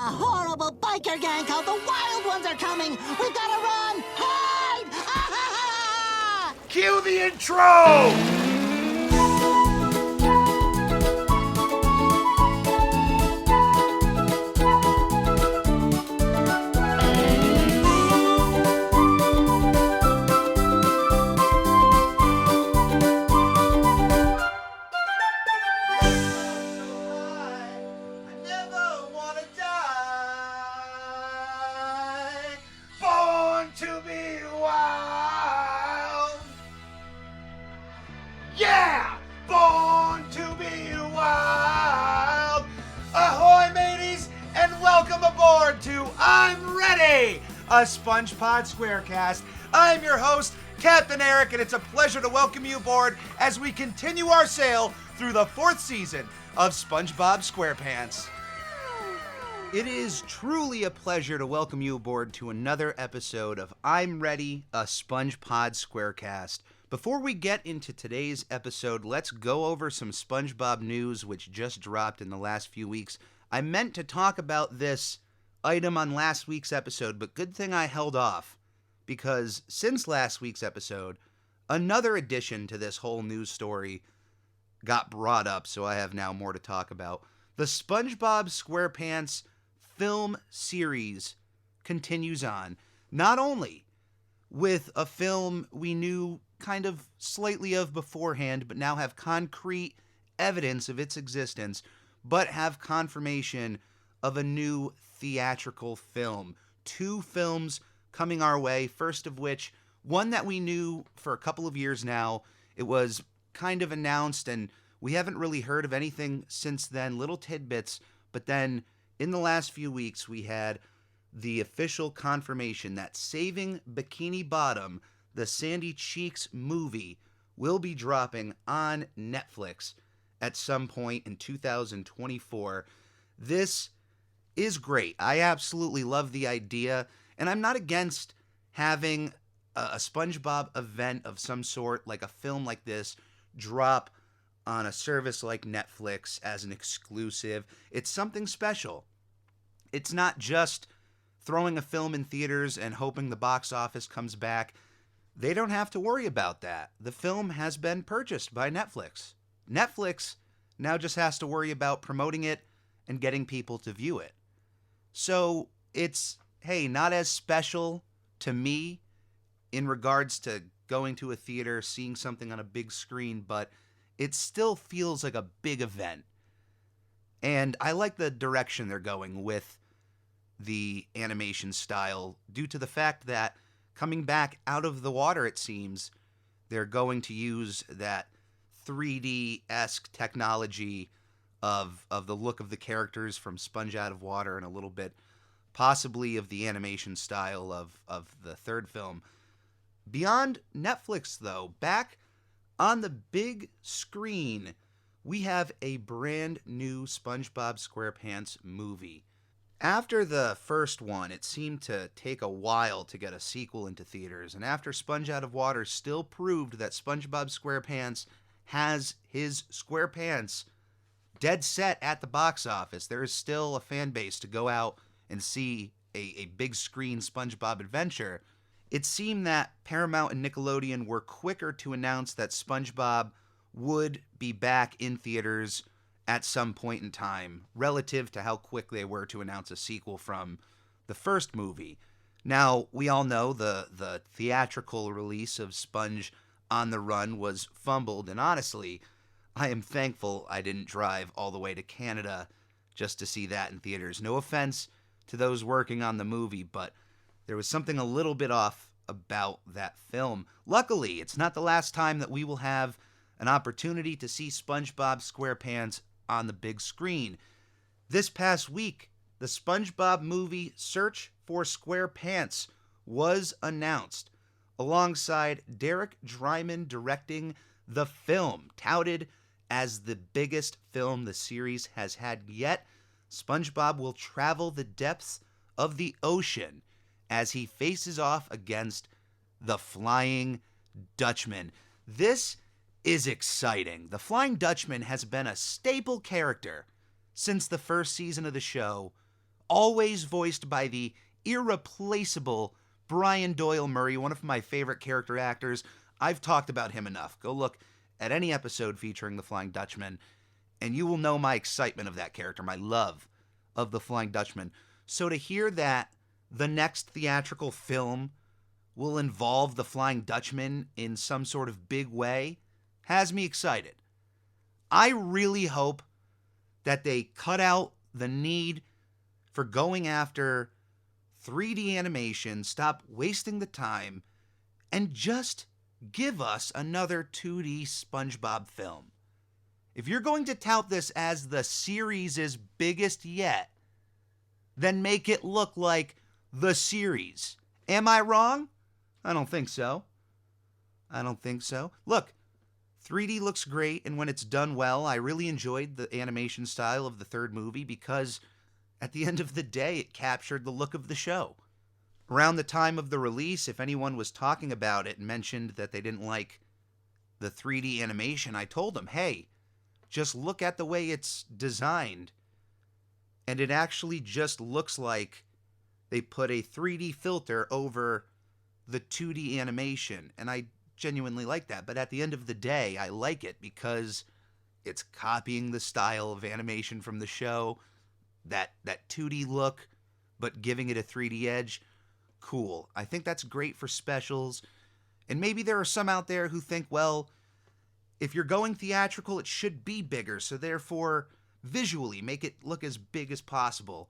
horrible biker gang called the Wild Ones are coming! We've gotta run! Hide! Ah, ha, ha! Cue the intro! To be wild. Yeah! Born to be wild. Ahoy, mateys, and welcome aboard to I'm Ready, a SpongeBob Squarecast. I'm your host, Captain Eric, and it's a pleasure to welcome you aboard as we continue our sail through the 4th season of SpongeBob SquarePants. It is truly a pleasure to welcome you aboard to another episode of I'm Ready, a SpongeBob Squarecast. Before we get into today's episode, let's go over some SpongeBob news which just dropped in the last few weeks. I meant to talk about this item on last week's episode, but good thing I held off, because since last week's episode, another addition to this whole news story got brought up, so I have now more to talk about. The SpongeBob SquarePants film series continues on, not only with a film we knew kind of slightly of beforehand, but now have concrete evidence of its existence, but have confirmation of a new theatrical film. 2 films coming our way, first of which, one that we knew for a couple of years now. It was kind of announced, and we haven't really heard of anything since then, little tidbits, but then in the last few weeks, we had the official confirmation that Saving Bikini Bottom, the Sandy Cheeks movie, will be dropping on Netflix at some point in 2024. This is great. I absolutely love the idea, and I'm not against having a SpongeBob event of some sort, like a film like this, drop on a service like Netflix as an exclusive. It's something special. It's not just throwing a film in theaters and hoping the box office comes back. They don't have to worry about that. The film has been purchased by Netflix. Netflix now just has to worry about promoting it and getting people to view it. So it's, hey, not as special to me in regards to going to a theater, seeing something on a big screen, but it still feels like a big event. And I like the direction they're going with the animation style, due to the fact that coming back out of the water, it seems, they're going to use that 3D-esque technology of the look of the characters from Sponge Out of Water, and a little bit possibly of the animation style of the third film. Beyond Netflix, though, back on the big screen, we have a brand new SpongeBob SquarePants movie. After the first one, it seemed to take a while to get a sequel into theaters, and after Sponge Out of Water still proved that SpongeBob SquarePants has his SquarePants dead set at the box office, there is still a fan base to go out and see a big screen SpongeBob adventure. It seemed that Paramount and Nickelodeon were quicker to announce that SpongeBob would be back in theaters at some point in time, relative to how quick they were to announce a sequel from the first movie. Now, we all know the theatrical release of Sponge on the Run was fumbled, and honestly, I am thankful I didn't drive all the way to Canada just to see that in theaters. No offense to those working on the movie, but there was something a little bit off about that film. Luckily, it's not the last time that we will have an opportunity to see SpongeBob SquarePants on the big screen. This past week, the SpongeBob movie Search for SquarePants was announced, alongside Derek Drymon directing the film, touted as the biggest film the series has had yet. SpongeBob will travel the depths of the ocean as he faces off against the Flying Dutchman. This is exciting. The Flying Dutchman has been a staple character since the first season of the show, always voiced by the irreplaceable Brian Doyle Murray, one of my favorite character actors. I've talked about him enough. Go look at any episode featuring the Flying Dutchman, and you will know my excitement of that character, my love of the Flying Dutchman. So to hear that the next theatrical film will involve the Flying Dutchman in some sort of big way has me excited. I really hope that they cut out the need for going after 3D animation, stop wasting the time, and just give us another 2D SpongeBob film. If you're going to tout this as the series' biggest yet, then make it look like the series. Am I wrong? I don't think so. Look, 3D looks great, and when it's done well, I really enjoyed the animation style of the third movie because at the end of the day, it captured the look of the show. Around the time of the release, if anyone was talking about it and mentioned that they didn't like the 3D animation, I told them, hey, just look at the way it's designed. And it actually just looks like they put a 3D filter over the 2D animation. And I genuinely like that. But at the end of the day, I like it because it's copying the style of animation from the show. That 2D look, but giving it a 3D edge. Cool. I think that's great for specials. And maybe there are some out there who think, well, if you're going theatrical, it should be bigger. So therefore, visually, make it look as big as possible.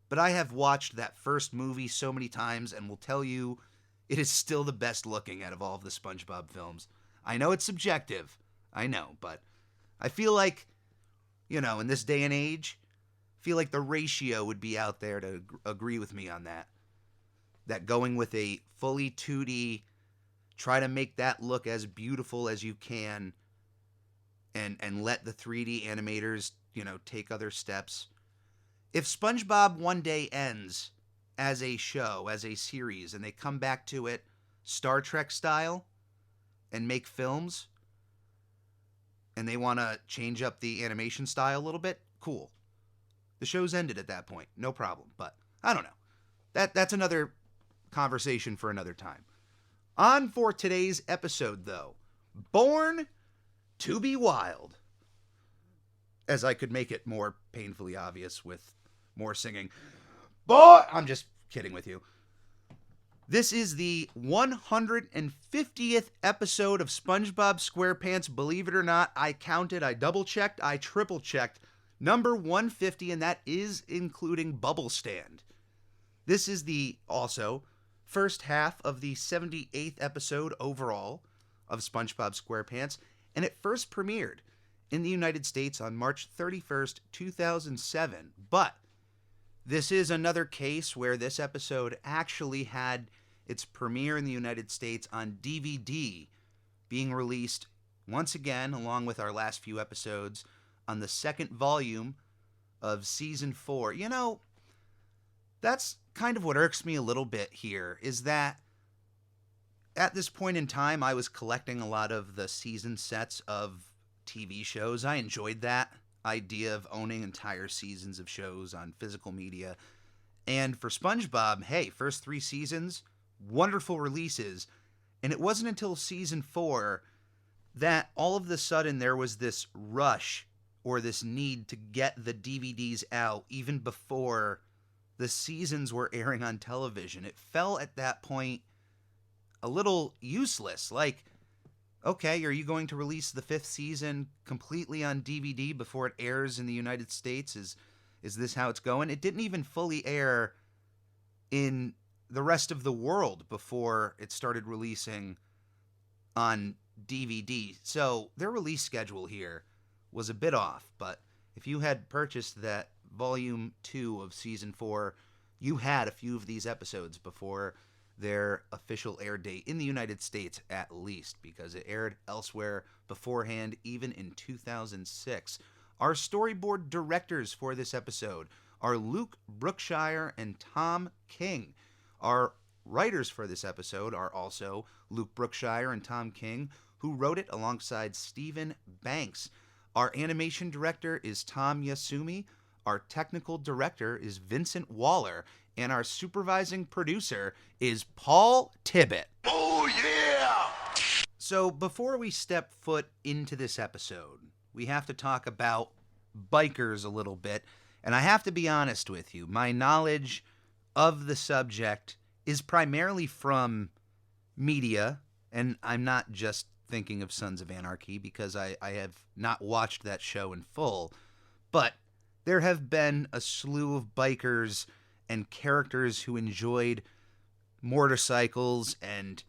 But I have watched that first movie so many times and will tell you it is still the best looking out of all of the SpongeBob films. I know it's subjective. I know, but I feel like, in this day and age, I feel like the ratio would be out there to agree with me on that. That going with a fully 2D, try to make that look as beautiful as you can, and let the 3D animators, take other steps. If SpongeBob one day ends as a show, as a series, and they come back to it Star Trek style and make films, and they want to change up the animation style a little bit, cool. The show's ended at that point, no problem. But I don't know. That's another conversation for another time. On for today's episode, though. Born to be Wild. As I could make it more painfully obvious with more singing. Boy, I'm just kidding with you. This is the 150th episode of SpongeBob SquarePants. Believe it or not, I counted, I double-checked, I triple-checked. Number 150, and that is including Bubble Stand. This is the, also, first half of the 78th episode overall of SpongeBob SquarePants, and it first premiered in the United States on March 31st, 2007. But this is another case where this episode actually had its premiere in the United States on DVD, being released once again, along with our last few episodes, on the second volume of Season 4. That's kind of what irks me a little bit here, is that at this point in time, I was collecting a lot of the season sets of TV shows. I enjoyed that idea of owning entire seasons of shows on physical media. And for SpongeBob, hey, first 3 seasons, wonderful releases. And it wasn't until Season 4 that all of a sudden there was this rush or this need to get the DVDs out even before the seasons were airing on television. It felt at that point a little useless. Like, okay, are you going to release the 5th season completely on DVD before it airs in the United States? Is this how it's going? It didn't even fully air in the rest of the world before it started releasing on DVD. So their release schedule here was a bit off, but if you had purchased that Volume 2 of Season 4, you had a few of these episodes before their official air date in the United States, at least, because it aired elsewhere beforehand, even in 2006. Our storyboard directors for this episode are Luke Brookshire and Tom King. Our writers for this episode are also Luke Brookshire and Tom King, who wrote it alongside Stephen Banks. Our animation director is Tom Yasumi. Our technical director is Vincent Waller, and our supervising producer is Paul Tibbett. Oh, yeah! So before we step foot into this episode, we have to talk about bikers a little bit, and I have to be honest with you. My knowledge of the subject is primarily from media, and I'm not just thinking of Sons of Anarchy because I have not watched that show in full, but there have been a slew of bikers and characters who enjoyed motorcycles and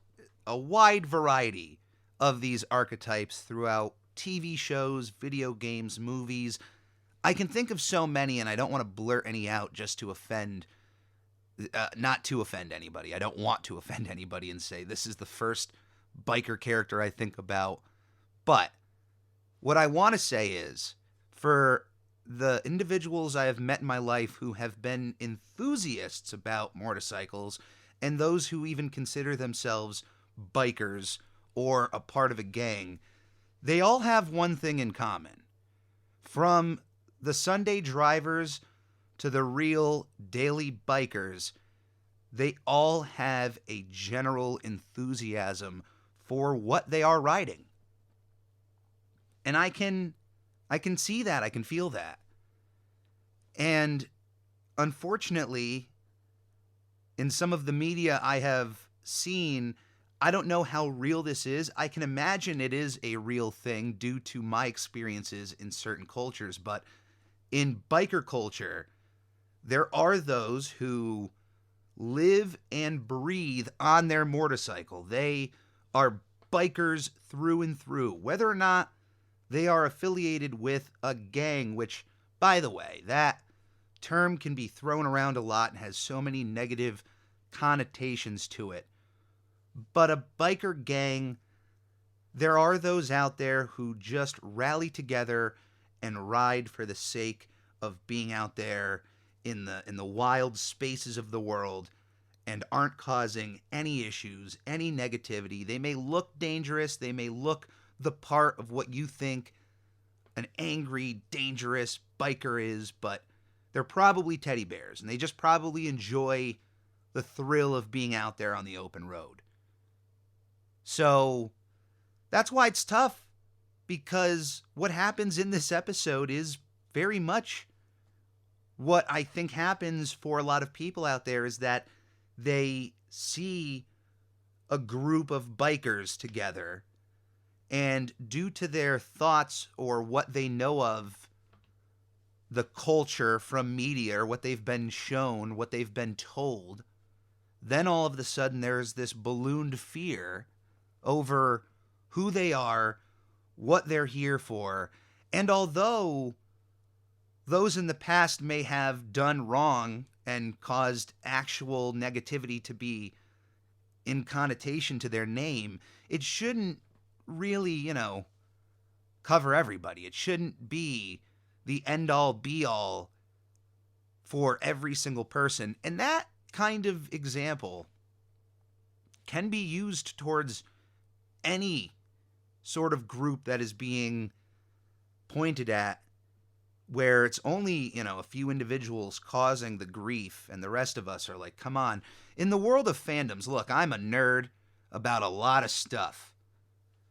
a wide variety of these archetypes throughout TV shows, video games, movies. I can think of so many, and I don't want to blurt any out just to offend, not to offend anybody. I don't want to offend anybody and say this is the first biker character I think about. But what I want to say is, for the individuals I have met in my life who have been enthusiasts about motorcycles, and those who even consider themselves bikers or a part of a gang, they all have one thing in common. From the Sunday drivers to the real daily bikers, they all have a general enthusiasm for what they are riding. And I can see that, I can feel that. And unfortunately, in some of the media I have seen, I don't know how real this is. I can imagine it is a real thing due to my experiences in certain cultures, but in biker culture, there are those who live and breathe on their motorcycle. They are bikers through and through, whether or not they are affiliated with a gang, which, by the way, that term can be thrown around a lot and has so many negative connotations to it. But a biker gang, there are those out there who just rally together and ride for the sake of being out there in the wild spaces of the world and aren't causing any issues, any negativity. They may look dangerous, they may look the part of what you think an angry, dangerous biker is, but they're probably teddy bears, and they just probably enjoy the thrill of being out there on the open road. So that's why it's tough, because what happens in this episode is very much what I think happens for a lot of people out there, is that they see a group of bikers together, and due to their thoughts or what they know of the culture from media, or what they've been shown, what they've been told, then all of a sudden there's this ballooned fear over who they are, what they're here for. And although those in the past may have done wrong and caused actual negativity to be in connotation to their name, it shouldn't really, cover everybody. It shouldn't be the end-all, be-all for every single person. And that kind of example can be used towards any sort of group that is being pointed at, where it's only, a few individuals causing the grief, and the rest of us are like, come on. In the world of fandoms, look, I'm a nerd about a lot of stuff.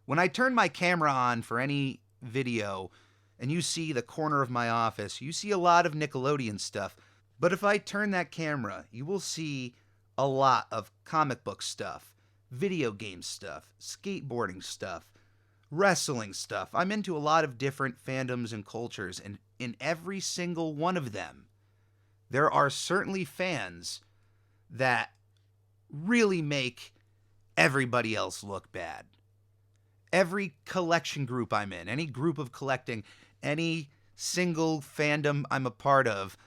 When I turn my camera on for any video, and you see the corner of my office, you see a lot of Nickelodeon stuff. But if I turn that camera, you will see a lot of comic book stuff, video game stuff, skateboarding stuff, wrestling stuff. I'm into a lot of different fandoms and cultures, and in every single one of them, there are certainly fans that really make everybody else look bad. Every collection group I'm in, any group of collecting, any single fandom I'm a part of,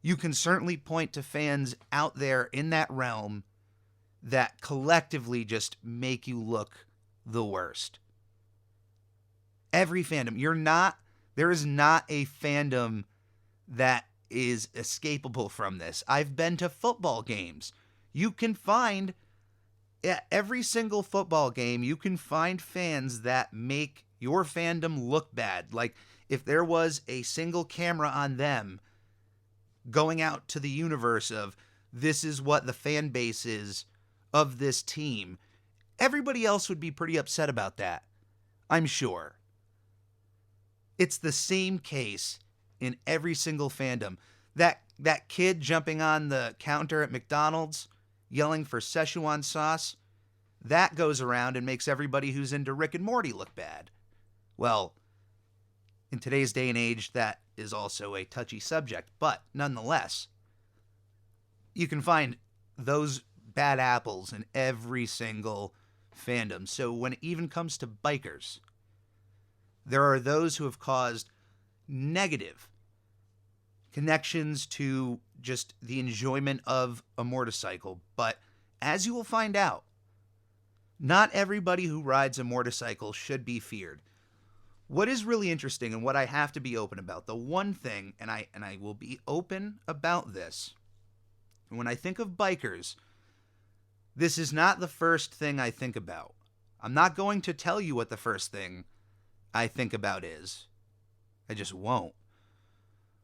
you can certainly point to fans out there in that realm that collectively just make you look the worst. Every fandom. There is not a fandom that is escapable from this. I've been to football games. You can find, at every single football game, you can find fans that make your fandom look bad. Like, if there was a single camera on them, going out to the universe of this is what the fan base is of this team, everybody else would be pretty upset about that, I'm sure. It's the same case in every single fandom. That kid jumping on the counter at McDonald's, yelling for Szechuan sauce, that goes around and makes everybody who's into Rick and Morty look bad. Well, in today's day and age, that is also a touchy subject, but nonetheless, you can find those bad apples in every single fandom. So when it even comes to bikers, there are those who have caused negative connections to just the enjoyment of a motorcycle. But as you will find out, not everybody who rides a motorcycle should be feared. What is really interesting and what I have to be open about, the one thing, and I will be open about this, when I think of bikers, this is not the first thing I think about. I'm not going to tell you what the first thing I think about is. I just won't.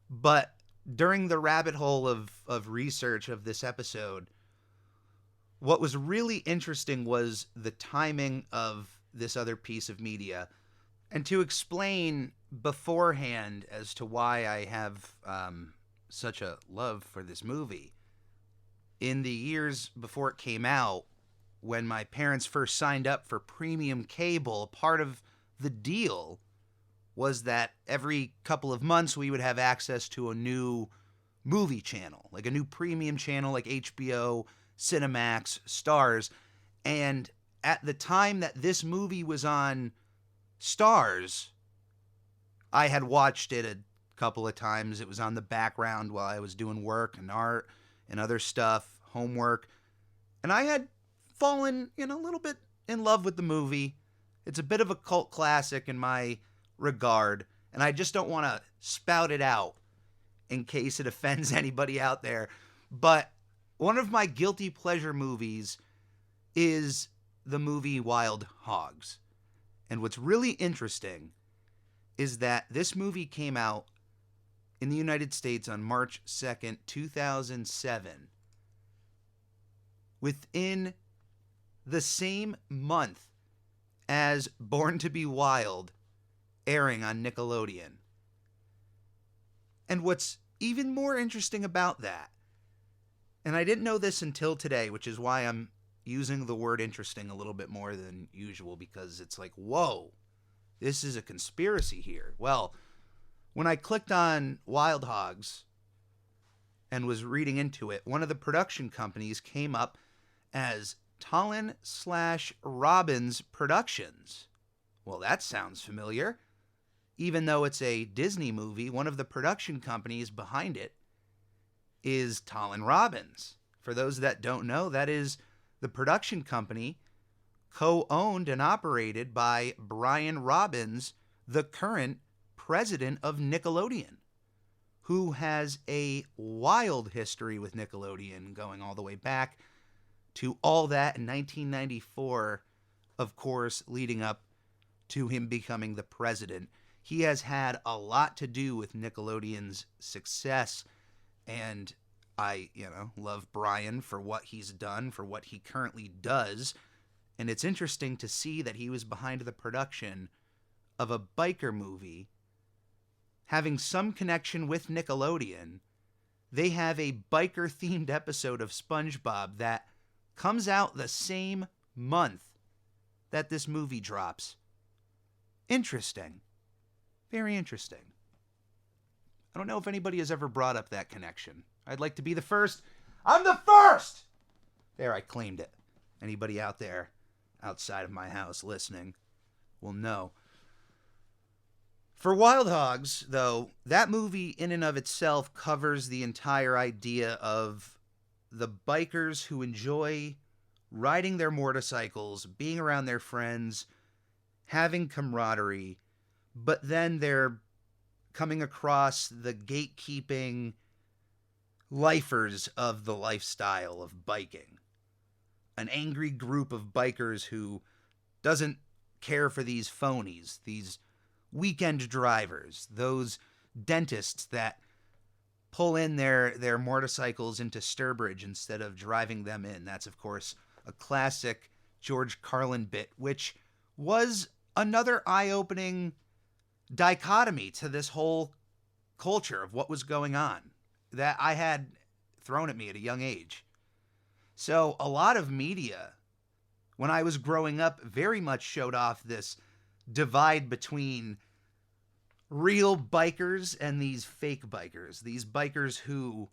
But during the rabbit hole of research of this episode, what was really interesting was the timing of this other piece of media. And to explain beforehand as to why I have such a love for this movie, in the years before it came out, when my parents first signed up for premium cable, part of the deal was that every couple of months we would have access to a new movie channel, like a new premium channel like HBO, Cinemax, Stars. And at the time that this movie was on Stars, I had watched it a couple of times. It was on the background while I was doing work and art and other stuff, homework. And I had fallen, a little bit in love with the movie. It's a bit of a cult classic in my regard, and I just don't want to spout it out in case it offends anybody out there. But one of my guilty pleasure movies is the movie Wild Hogs. And what's really interesting is that this movie came out in the United States on March 2nd, 2007. Within the same month as Born to Be Wild airing on Nickelodeon. And what's even more interesting about that, and I didn't know this until today, which is why I'm using the word interesting a little bit more than usual, because it's like, whoa, this is a conspiracy here. Well, when I clicked on Wild Hogs and was reading into it, one of the production companies came up as Tallinn/Robbins Productions. Well, that sounds familiar. Even though it's a Disney movie, one of the production companies behind it is Tallinn Robbins. For those that don't know, that is the production company co-owned and operated by Brian Robbins, the current president of Nickelodeon, who has a wild history with Nickelodeon going all the way back to All That in 1994, of course, leading up to him becoming the president. He has had a lot to do with Nickelodeon's success, and I, love Brian for what he's done, for what he currently does. And it's interesting to see that he was behind the production of a biker movie having some connection with Nickelodeon. They have a biker-themed episode of SpongeBob that comes out the same month that this movie drops. Interesting. Very interesting. I don't know if anybody has ever brought up that connection. I'd like to be the first. I'm the first! There, I claimed it. Anybody out there outside of my house listening will know. For Wild Hogs, though, that movie in and of itself covers the entire idea of the bikers who enjoy riding their motorcycles, being around their friends, having camaraderie, but then they're coming across the gatekeeping lifers of the lifestyle of biking. An angry group of bikers who doesn't care for these phonies, these weekend drivers, those dentists that pull in their motorcycles into Sturbridge instead of driving them in. That's, of course, a classic George Carlin bit, which was another eye-opening dichotomy to this whole culture of what was going on that I had thrown at me at a young age. So a lot of media, when I was growing up, very much showed off this divide between real bikers and these fake bikers. These bikers who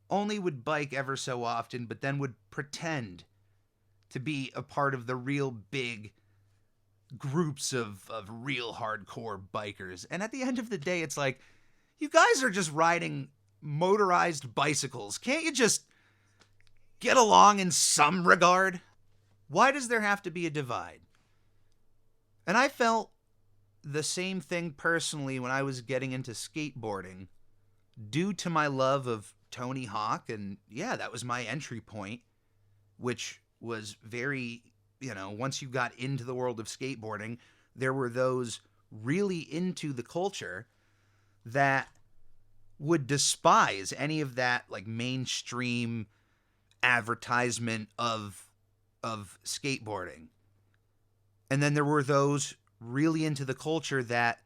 only would bike ever so often, but then would pretend to be a part of the real big groups of real hardcore bikers. And at the end of the day, it's like, you guys are just riding motorized bicycles. Can't you just get along in some regard? Why does there have to be a divide? And I felt the same thing personally when I was getting into skateboarding due to my love of Tony Hawk. And yeah, that was my entry point, which was very, once you got into the world of skateboarding, there were those really into the culture that would despise any of that like mainstream advertisement of skateboarding. And then there were those really into the culture that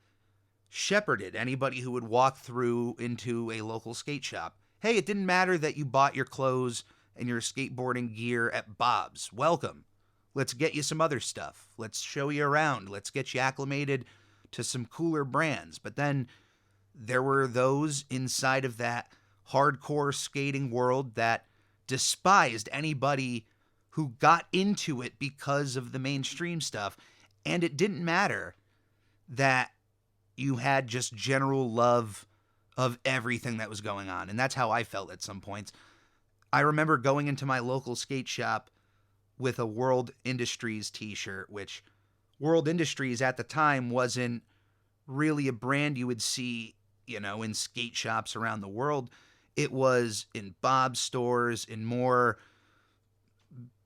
shepherded anybody who would walk through into a local skate shop. Hey, it didn't matter that you bought your clothes and your skateboarding gear at Bob's. Welcome. Let's get you some other stuff. Let's show you around. Let's get you acclimated to some cooler brands. But then there were those inside of that hardcore skating world that despised anybody who got into it because of the mainstream stuff. And it didn't matter that you had just general love of everything that was going on. And that's how I felt at some points. I remember going into my local skate shop with a World Industries t-shirt, which World Industries at the time wasn't really a brand you would see, in skate shops around the world. It was in Bob's stores, in more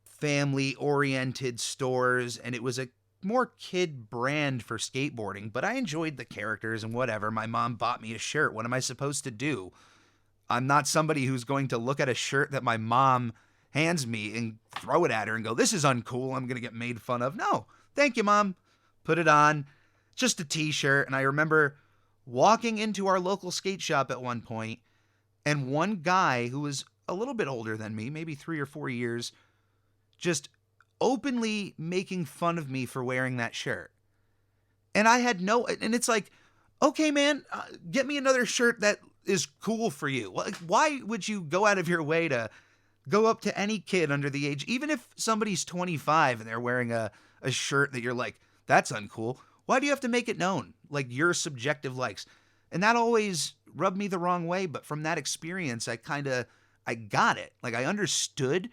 family-oriented stores, and it was a more kid brand for skateboarding, but I enjoyed the characters and whatever. My mom bought me a shirt. What am I supposed to do? I'm not somebody who's going to look at a shirt that my mom hands me and throw it at her and go, this is uncool, I'm going to get made fun of. No, thank you, Mom. Put it on. Just a t-shirt. And I remember walking into our local skate shop at one point, and one guy who was a little bit older than me, maybe 3 or 4 years, just openly making fun of me for wearing that shirt. And I had and it's like, okay, man, get me another shirt that is cool for you. Like, why would you go out of your way to go up to any kid under the age, even if somebody's 25 and they're wearing a shirt that you're like, that's uncool. Why do you have to make it known? Like your subjective likes. And that always rubbed me the wrong way. But from that experience, I got it. Like I understood.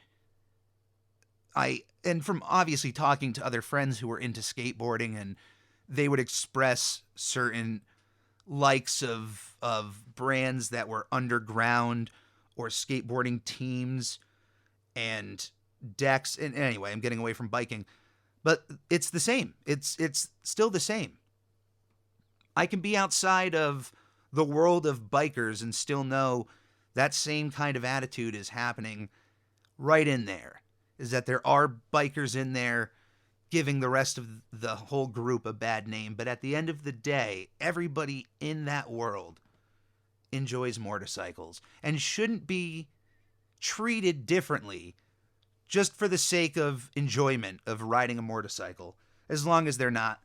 And from obviously talking to other friends who were into skateboarding, and they would express certain likes of brands that were underground or skateboarding teams and decks. And anyway, I'm getting away from biking, but it's the same. It's still the same. I can be outside of the world of bikers and still know that same kind of attitude is happening right in there. Is that there are bikers in there giving the rest of the whole group a bad name. But at the end of the day, everybody in that world enjoys motorcycles and shouldn't be treated differently just for the sake of enjoyment of riding a motorcycle, as long as they're not,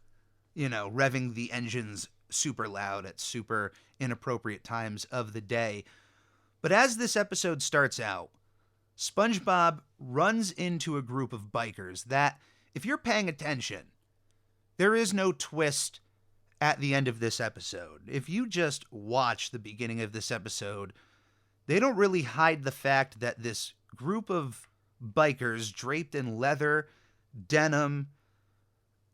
revving the engines super loud at super inappropriate times of the day. But as this episode starts out, SpongeBob runs into a group of bikers that, if you're paying attention, there is no twist at the end of this episode. If you just watch the beginning of this episode, they don't really hide the fact that this group of bikers draped in leather, denim,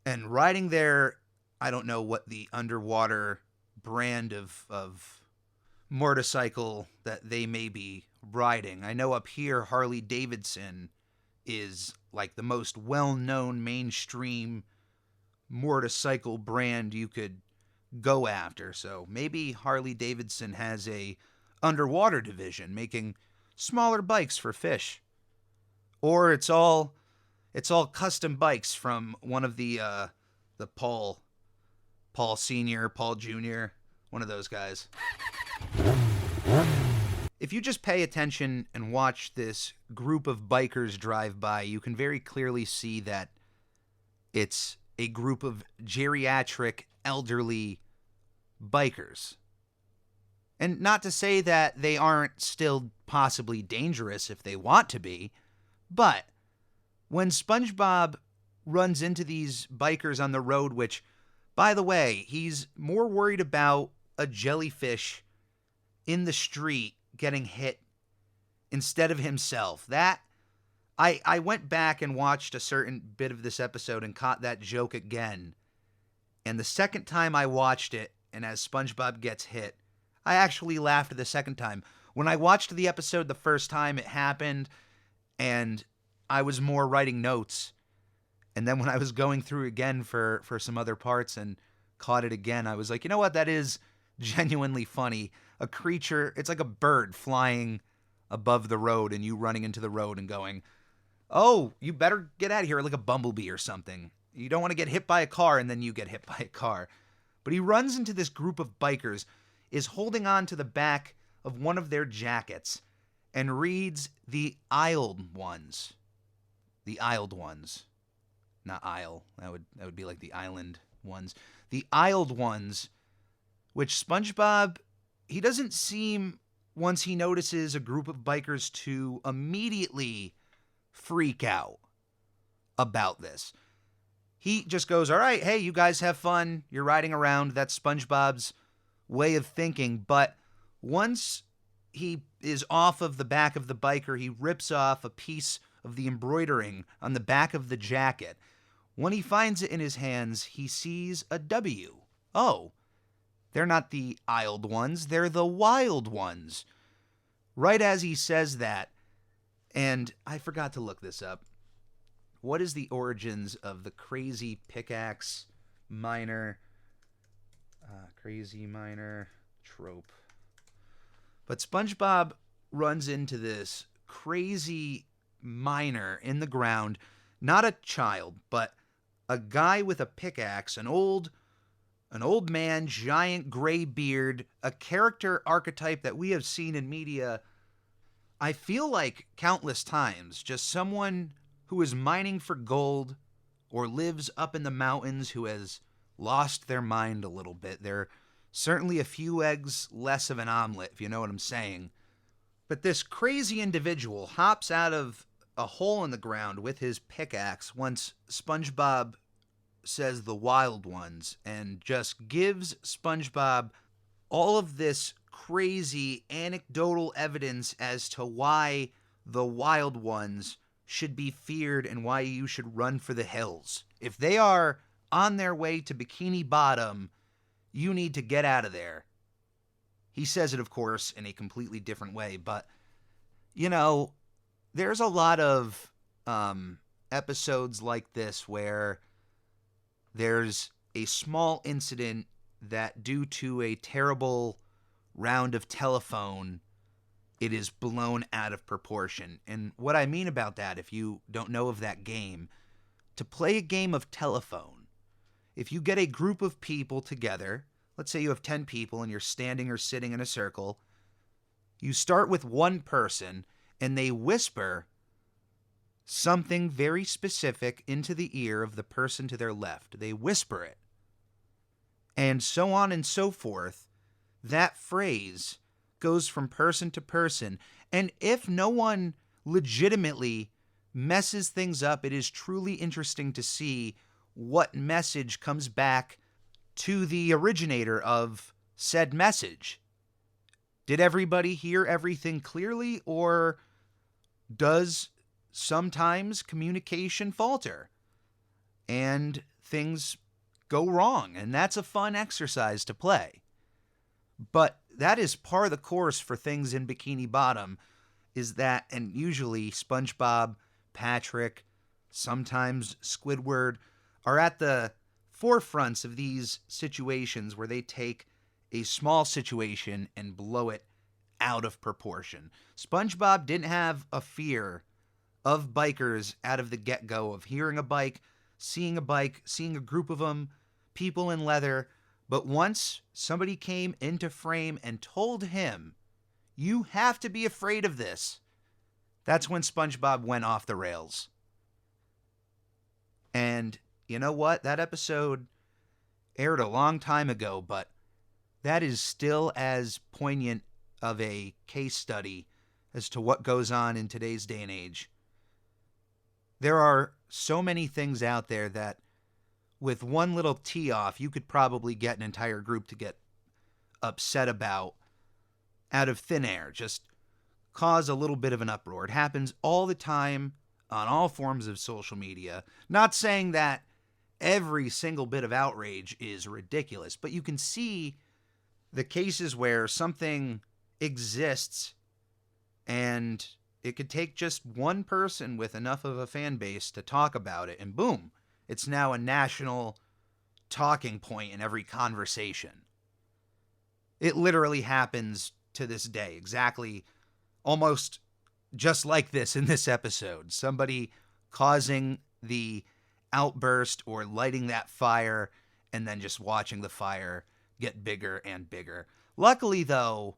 and riding their, I don't know what the underwater brand of motorcycle that they may be riding. I know up here Harley Davidson is like the most well-known mainstream motorcycle brand you could go after. So maybe Harley Davidson has a underwater division, making smaller bikes for fish. Or it's all custom bikes from one of the Paul Sr., Paul Jr., one of those guys. If you just pay attention and watch this group of bikers drive by, you can very clearly see that it's a group of geriatric, elderly bikers. And not to say that they aren't still possibly dangerous if they want to be, but when SpongeBob runs into these bikers on the road, which, by the way, he's more worried about a jellyfish in the street getting hit instead of himself. That I went back and watched a certain bit of this episode and caught that joke again. And the second time I watched it, and as SpongeBob gets hit, I actually laughed the second time. When I watched the episode the first time, it happened, and I was more writing notes. And then when I was going through again for some other parts and caught it again, I was like, you know what? That is genuinely funny. A creature, it's like a bird flying above the road and you running into the road and going, oh, you better get out of here, like a bumblebee or something. You don't want to get hit by a car, and then you get hit by a car. But he runs into this group of bikers, is holding on to the back of one of their jackets, and reads the Isled Ones. The Isled Ones. Not Isle. That would be like the Island Ones. The Isled Ones, which SpongeBob, he doesn't seem, once he notices a group of bikers, to immediately freak out about this. He just goes, all right, hey, you guys have fun. You're riding around. That's SpongeBob's way of thinking. But once he is off of the back of the biker, he rips off a piece of the embroidering on the back of the jacket. When he finds it in his hands, he sees a W. Oh, they're not the Isled Ones. They're the Wild Ones. Right as he says that, and I forgot to look this up. What is the origins of the crazy pickaxe miner, trope? But SpongeBob runs into this crazy miner in the ground, not a child, but a guy with a pickaxe, an old man, giant gray beard, a character archetype that we have seen in media, I feel like countless times. Just someone who is mining for gold or lives up in the mountains who has lost their mind a little bit. They're certainly a few eggs less of an omelet, if you know what I'm saying. But this crazy individual hops out of a hole in the ground with his pickaxe once SpongeBob says the Wild Ones, and just gives SpongeBob all of this crazy anecdotal evidence as to why the Wild Ones should be feared and why you should run for the hills. If they are on their way to Bikini Bottom, you need to get out of there. He says it, of course, in a completely different way, but, you know, there's a lot of episodes like this where there's a small incident that, due to a terrible round of telephone, it is blown out of proportion. And what I mean about that, if you don't know of that game, to play a game of telephone, if you get a group of people together, let's say you have 10 people and you're standing or sitting in a circle, you start with one person and they whisper something very specific into the ear of the person to their left. They whisper it. And so on and so forth. That phrase goes from person to person. And if no one legitimately messes things up, it is truly interesting to see what message comes back to the originator of said message. Did everybody hear everything clearly, or does sometimes communication falter and things go wrong? And that's a fun exercise to play. But that is par the course for things in Bikini Bottom, is that, and usually SpongeBob, Patrick, sometimes Squidward, are at the forefronts of these situations where they take a small situation and blow it out of proportion. SpongeBob didn't have a fear of bikers out of the get-go, of hearing a bike, seeing a group of them, people in leather. But once somebody came into frame and told him, you have to be afraid of this, that's when SpongeBob went off the rails. And you know what? That episode aired a long time ago, but that is still as poignant of a case study as to what goes on in today's day and age. There are so many things out there that with one little tee off, you could probably get an entire group to get upset about out of thin air, just cause a little bit of an uproar. It happens all the time on all forms of social media. Not saying that every single bit of outrage is ridiculous, but you can see the cases where something exists and it could take just one person with enough of a fan base to talk about it, and boom, it's now a national talking point in every conversation. It literally happens to this day, exactly, almost just like this in this episode. Somebody causing the outburst or lighting that fire, and then just watching the fire get bigger and bigger. Luckily, though,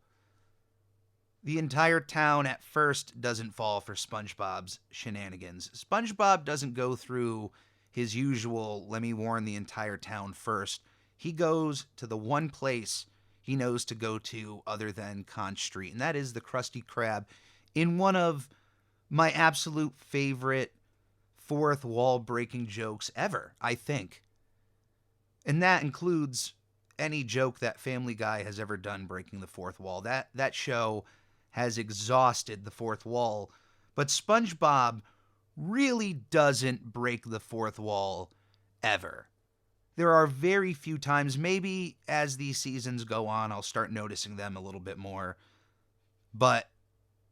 the entire town at first doesn't fall for SpongeBob's shenanigans. SpongeBob doesn't go through his usual, let me warn the entire town first. He goes to the one place he knows to go to other than Conch Street, and that is the Krusty Krab, in one of my absolute favorite fourth wall breaking jokes ever, I think. And that includes any joke that Family Guy has ever done breaking the fourth wall. That show has exhausted the fourth wall, but SpongeBob really doesn't break the fourth wall ever. There are very few times, maybe as these seasons go on, I'll start noticing them a little bit more, but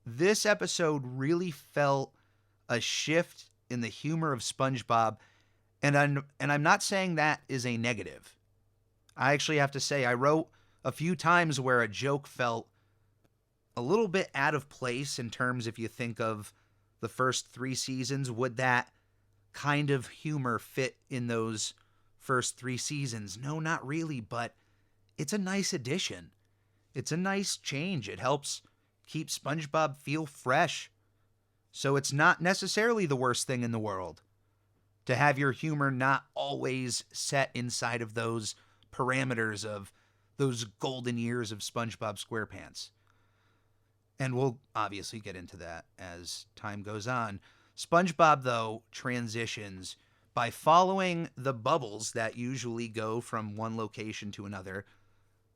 this episode really felt a shift in the humor of SpongeBob, and I'm not saying that is a negative. I actually have to say, I wrote a few times where a joke felt a little bit out of place in terms, if you think of the first 3 seasons, would that kind of humor fit in those first 3 seasons? No, not really, but it's a nice addition. It's a nice change. It helps keep SpongeBob feel fresh. So it's not necessarily the worst thing in the world to have your humor not always set inside of those parameters of those golden years of SpongeBob SquarePants. And we'll obviously get into that as time goes on. SpongeBob, though, transitions by following the bubbles that usually go from one location to another.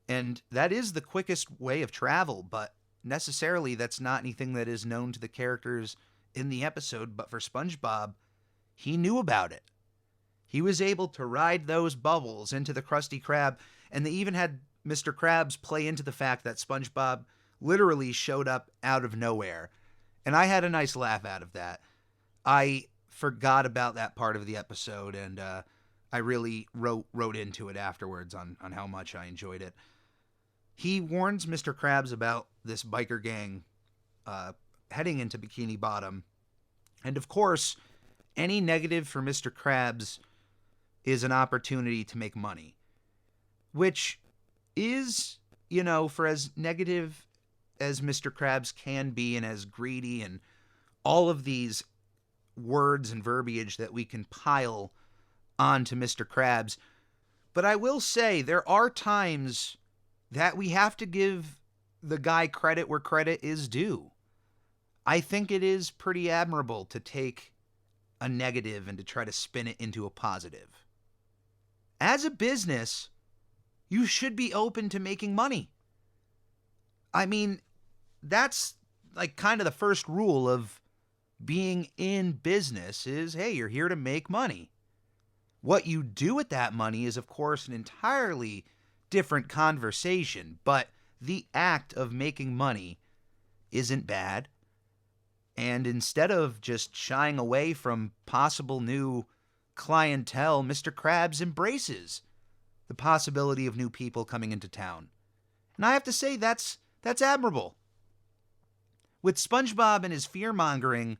And that is the quickest way of travel, but necessarily that's not anything that is known to the characters in the episode. But for SpongeBob, he knew about it. He was able to ride those bubbles into the Krusty Krab, and they even had Mr. Krabs play into the fact that SpongeBob literally showed up out of nowhere. And I had a nice laugh out of that. I forgot about that part of the episode, and I really wrote into it afterwards on how much I enjoyed it. He warns Mr. Krabs about this biker gang heading into Bikini Bottom. And of course, any negative for Mr. Krabs is an opportunity to make money. Which is, for as negative as Mr. Krabs can be and as greedy and all of these words and verbiage that we can pile onto Mr. Krabs. But I will say there are times that we have to give the guy credit where credit is due. I think it is pretty admirable to take a negative and to try to spin it into a positive. As a business, you should be open to making money. I mean, that's like kind of the first rule of being in business is, hey, you're here to make money. What you do with that money is, of course, an entirely different conversation, but the act of making money isn't bad. And instead of just shying away from possible new clientele, Mr. Krabs embraces the possibility of new people coming into town. And I have to say, that's admirable. With SpongeBob and his fear-mongering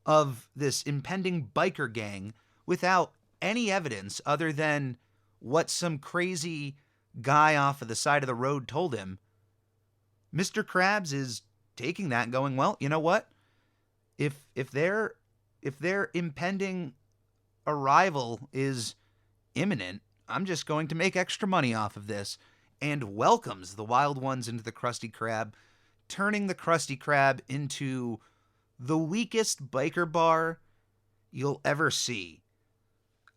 of this impending biker gang without any evidence other than what some crazy guy off of the side of the road told him, Mr. Krabs is taking that and going, well, you know what? If their impending arrival is imminent, I'm just going to make extra money off of this, and welcomes the Wild Ones into the Krusty Krab, turning the Krusty Krab into the weakest biker bar you'll ever see.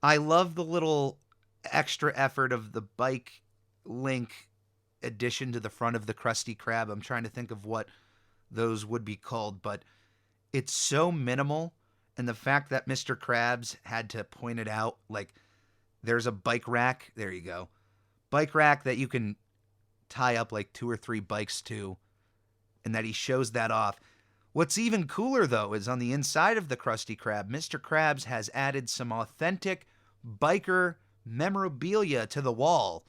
I love the little extra effort of the bike link addition to the front of the Krusty Krab. I'm trying to think of what those would be called, but it's so minimal. And the fact that Mr. Krabs had to point it out, like there's a bike rack. There you go. Bike rack that you can tie up like 2 or 3 bikes to, and that he shows that off. What's even cooler, though, is on the inside of the Krusty Krab, Mr. Krabs has added some authentic biker memorabilia to the wall,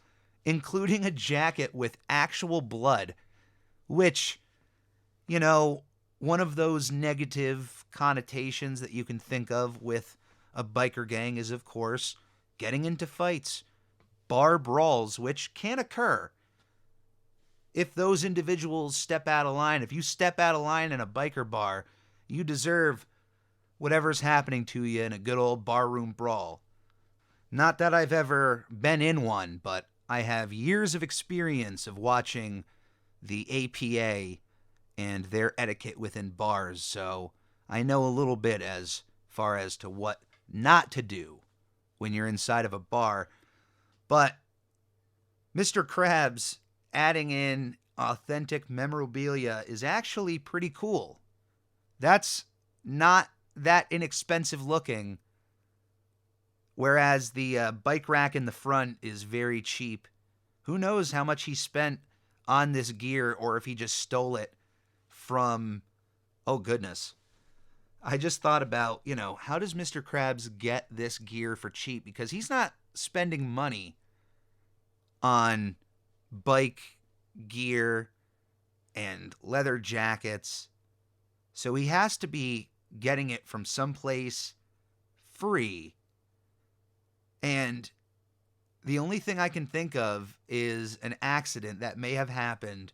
including a jacket with actual blood, which, you know, one of those negative connotations that you can think of with a biker gang is, of course, getting into fights, bar brawls, which can occur if those individuals step out of line. If you step out of line in a biker bar, you deserve whatever's happening to you in a good old barroom brawl. Not that I've ever been in one, but I have years of experience of watching the APA and their etiquette within bars, so I know a little bit as far as to what not to do when you're inside of a bar. But Mr. Krabs adding in authentic memorabilia is actually pretty cool. That's not that inexpensive looking, whereas the bike rack in the front is very cheap. Who knows how much he spent on this gear, or if he just stole it from, oh goodness. I just thought about, how does Mr. Krabs get this gear for cheap? Because he's not spending money on bike gear and leather jackets. So he has to be getting it from someplace free. And the only thing I can think of is an accident that may have happened.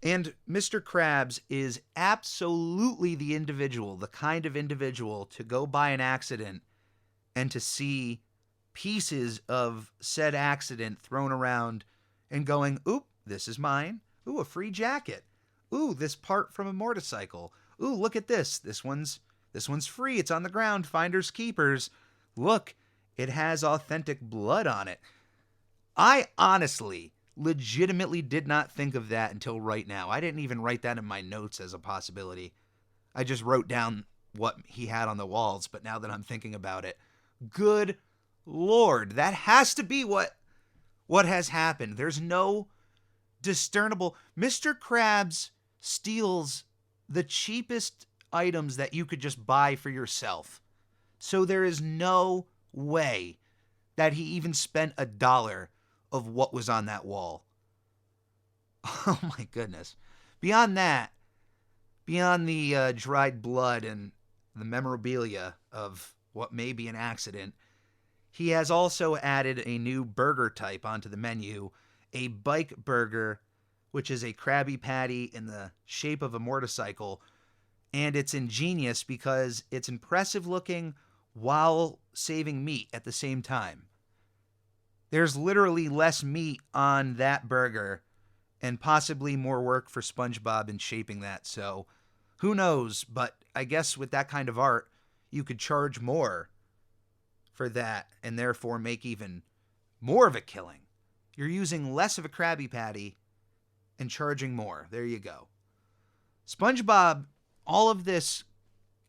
And Mr. Krabs is absolutely the individual, the kind of individual to go by an accident and to see pieces of said accident thrown around and going, oop, this is mine. Ooh, a free jacket. Ooh, this part from a motorcycle. Ooh, look at this. This one's free. It's on the ground. Finders keepers. Look, it has authentic blood on it. I honestly, legitimately did not think of that until right now. I didn't even write that in my notes as a possibility. I just wrote down what he had on the walls, but now that I'm thinking about it, good Lord, that has to be what has happened. There's no discernible. Mr. Krabs steals the cheapest items that you could just buy for yourself. So there is no way that he even spent $1 of what was on that wall. Oh my goodness. Beyond that, beyond the dried blood and the memorabilia of what may be an accident, he has also added a new burger type onto the menu, a bike burger, which is a Krabby Patty in the shape of a motorcycle. And it's ingenious because it's impressive looking while saving meat at the same time. There's literally less meat on that burger and possibly more work for SpongeBob in shaping that. So who knows? But I guess with that kind of art, you could charge more for that and therefore make even more of a killing. You're using less of a Krabby Patty and charging more. There you go. SpongeBob, all of this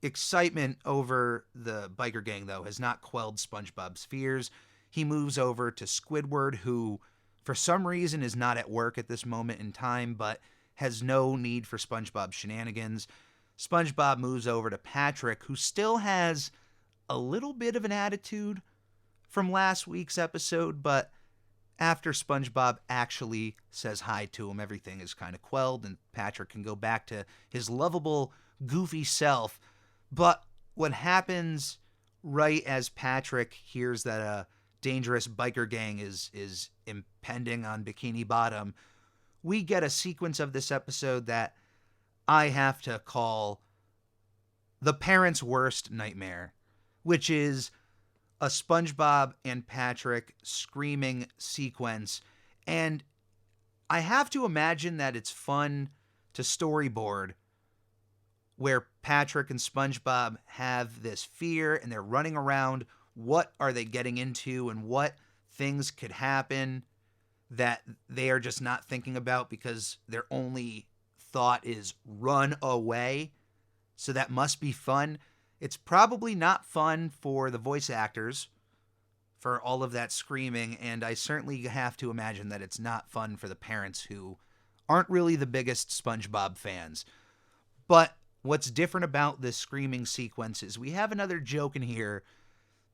excitement over the biker gang, though, has not quelled SpongeBob's fears. He moves over to Squidward, who, for some reason, is not at work at this moment in time, but has no need for SpongeBob's shenanigans. SpongeBob moves over to Patrick, who still has a little bit of an attitude from last week's episode, but after SpongeBob actually says hi to him, everything is kind of quelled and Patrick can go back to his lovable, goofy self. But what happens right as Patrick hears that a dangerous biker gang is impending on Bikini Bottom, we get a sequence of this episode that I have to call the parents' worst nightmare, which is a SpongeBob and Patrick screaming sequence. And I have to imagine that it's fun to storyboard where Patrick and SpongeBob have this fear and they're running around. What are they getting into and what things could happen that they are just not thinking about because their only thought is run away. So that must be fun. It's probably not fun for the voice actors for all of that screaming, and I certainly have to imagine that it's not fun for the parents who aren't really the biggest SpongeBob fans. But what's different about this screaming sequence is we have another joke in here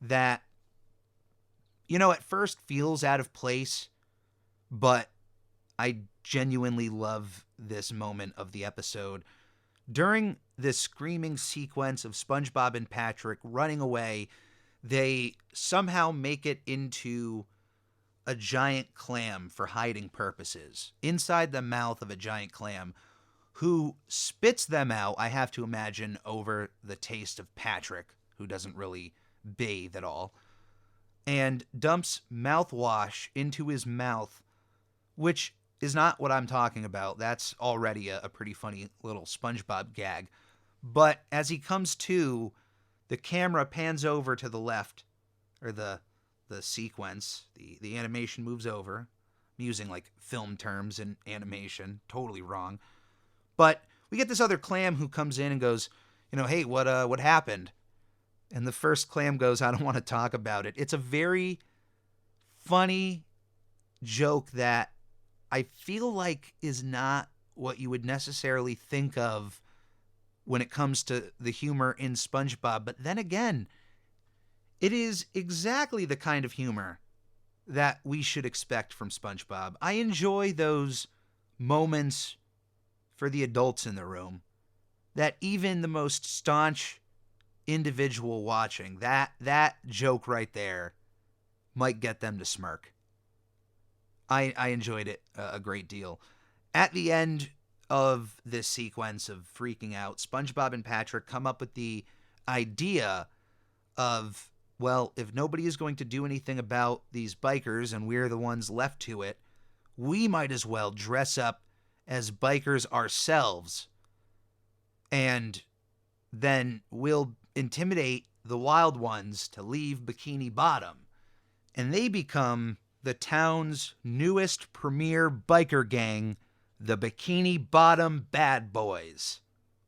that, at first feels out of place, but I genuinely love this moment of the episode. During this screaming sequence of SpongeBob and Patrick running away, they somehow make it into a giant clam for hiding purposes, inside the mouth of a giant clam, who spits them out, I have to imagine, over the taste of Patrick, who doesn't really bathe at all, and dumps mouthwash into his mouth, which is not what I'm talking about. That's already a pretty funny little SpongeBob gag. But as he comes to, the camera pans over to the left, or the sequence, the animation moves over. I'm using like film terms in animation, totally wrong. But we get this other clam who comes in and goes, hey, what happened? And the first clam goes, I don't want to talk about it. It's a very funny joke that I feel like is not what you would necessarily think of when it comes to the humor in SpongeBob. But then again, it is exactly the kind of humor that we should expect from SpongeBob. I enjoy those moments for the adults in the room that even the most staunch individual watching, that joke right there might get them to smirk. I enjoyed it a great deal. At the end of this sequence of freaking out, SpongeBob and Patrick come up with the idea of, well, if nobody is going to do anything about these bikers and we're the ones left to it, we might as well dress up as bikers ourselves. And then we'll intimidate the wild ones to leave Bikini Bottom. And they become the town's newest premier biker gang, the Bikini Bottom Bad Boys.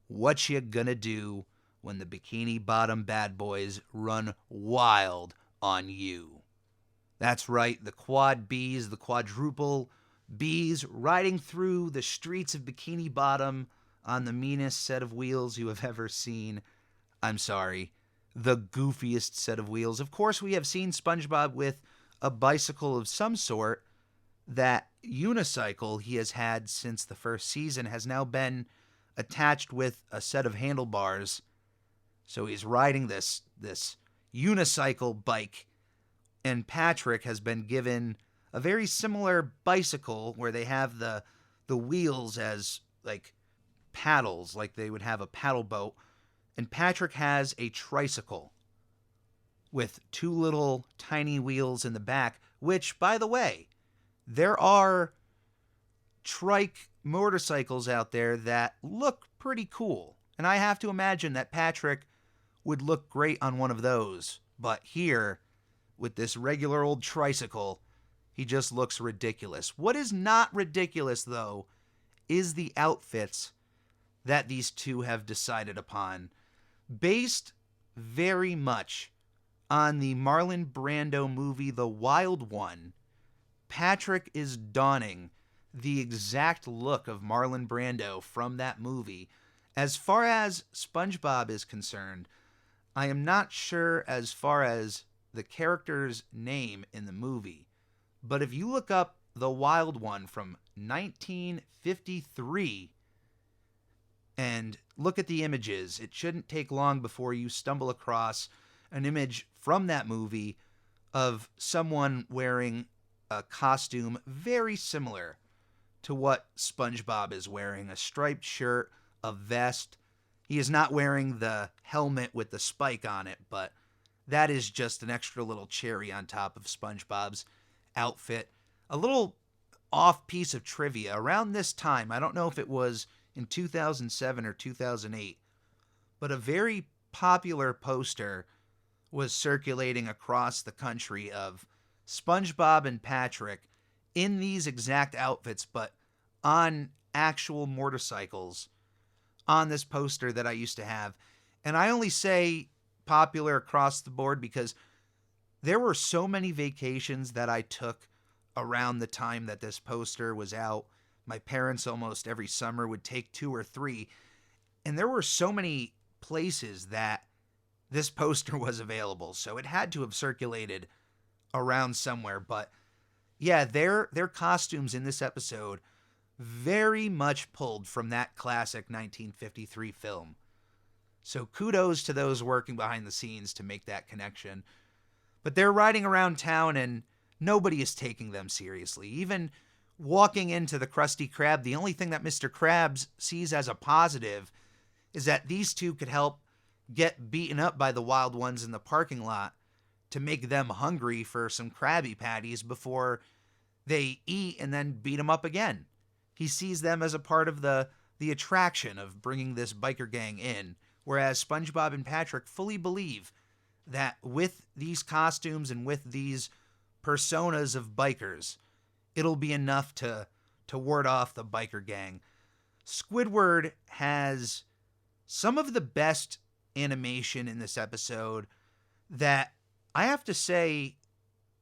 What you gonna do when the Bikini Bottom Bad Boys run wild on you? That's right, the quad Bs, the quadruple Bs, riding through the streets of Bikini Bottom on the meanest set of wheels you have ever seen. I'm sorry, the goofiest set of wheels. Of course, we have seen SpongeBob with a bicycle of some sort. That unicycle he has had since the first season has now been attached with a set of handlebars. So he's riding this unicycle bike, and Patrick has been given a very similar bicycle where they have the wheels as like paddles, like they would have a paddle boat, and Patrick has a tricycle with two little tiny wheels in the back, which, by the way, there are trike motorcycles out there that look pretty cool. And I have to imagine that Patrick would look great on one of those. But here, with this regular old tricycle, he just looks ridiculous. What is not ridiculous, though, is the outfits that these two have decided upon. Based very much on the Marlon Brando movie The Wild One, Patrick is donning the exact look of Marlon Brando from that movie. As far as SpongeBob is concerned, I am not sure as far as the character's name in the movie, But if you look up the Wild One from 1953 and look at the images, it shouldn't take long before you stumble across an image from that movie of someone wearing a costume very similar to what SpongeBob is wearing. A striped shirt, a vest. He is not wearing the helmet with the spike on it, but that is just an extra little cherry on top of SpongeBob's outfit. A little off piece of trivia. Around this time, I don't know if it was in 2007 or 2008, but a very popular poster was circulating across the country of SpongeBob and Patrick in these exact outfits, but on actual motorcycles on this poster that I used to have. And I only say popular across the board because there were so many vacations that I took around the time that this poster was out. My parents almost every summer would take 2 or 3. And there were so many places that this poster was available. So it had to have circulated around somewhere. But yeah, their costumes in this episode very much pulled from that classic 1953 film. So kudos to those working behind the scenes to make that connection. But they're riding around town and nobody is taking them seriously. Even walking into the Krusty Krab, the only thing that Mr. Krabs sees as a positive is that these two could help get beaten up by the wild ones in the parking lot to make them hungry for some Krabby Patties before they eat and then beat them up again. He sees them as a part of the attraction of bringing this biker gang in, whereas SpongeBob and Patrick fully believe that with these costumes and with these personas of bikers, it'll be enough to ward off the biker gang. Squidward has some of the best animation in this episode that I have to say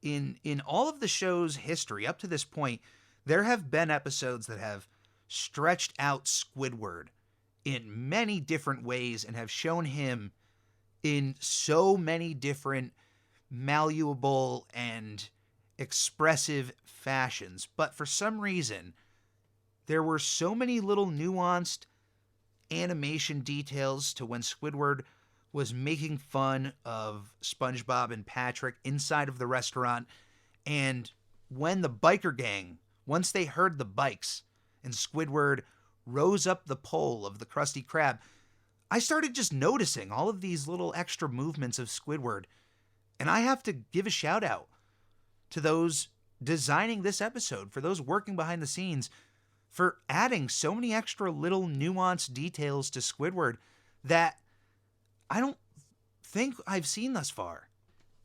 in all of the show's history up to this point, there have been episodes that have stretched out Squidward in many different ways and have shown him in so many different malleable and expressive fashions. But for some reason, there were so many little nuanced animation details to when Squidward was making fun of SpongeBob and Patrick inside of the restaurant, and when the biker gang, once they heard the bikes and Squidward rose up the pole of the Krusty Krab, I started just noticing all of these little extra movements of Squidward. And I have to give a shout out to those designing this episode, for those working behind the scenes, for adding so many extra little nuanced details to Squidward that I don't think I've seen thus far.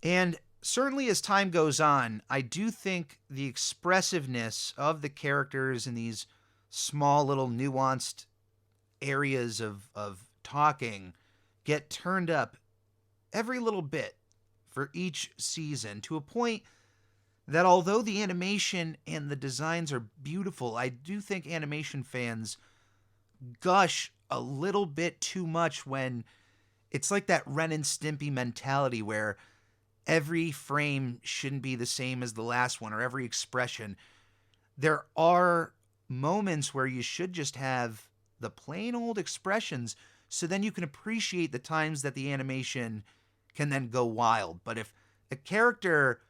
And certainly as time goes on, I do think the expressiveness of the characters in these small little nuanced areas of talking get turned up every little bit for each season, to a point that although the animation and the designs are beautiful, I do think animation fans gush a little bit too much when it's like that Ren and Stimpy mentality where every frame shouldn't be the same as the last one, or every expression. There are moments where you should just have the plain old expressions, so then you can appreciate the times that the animation can then go wild. But if a character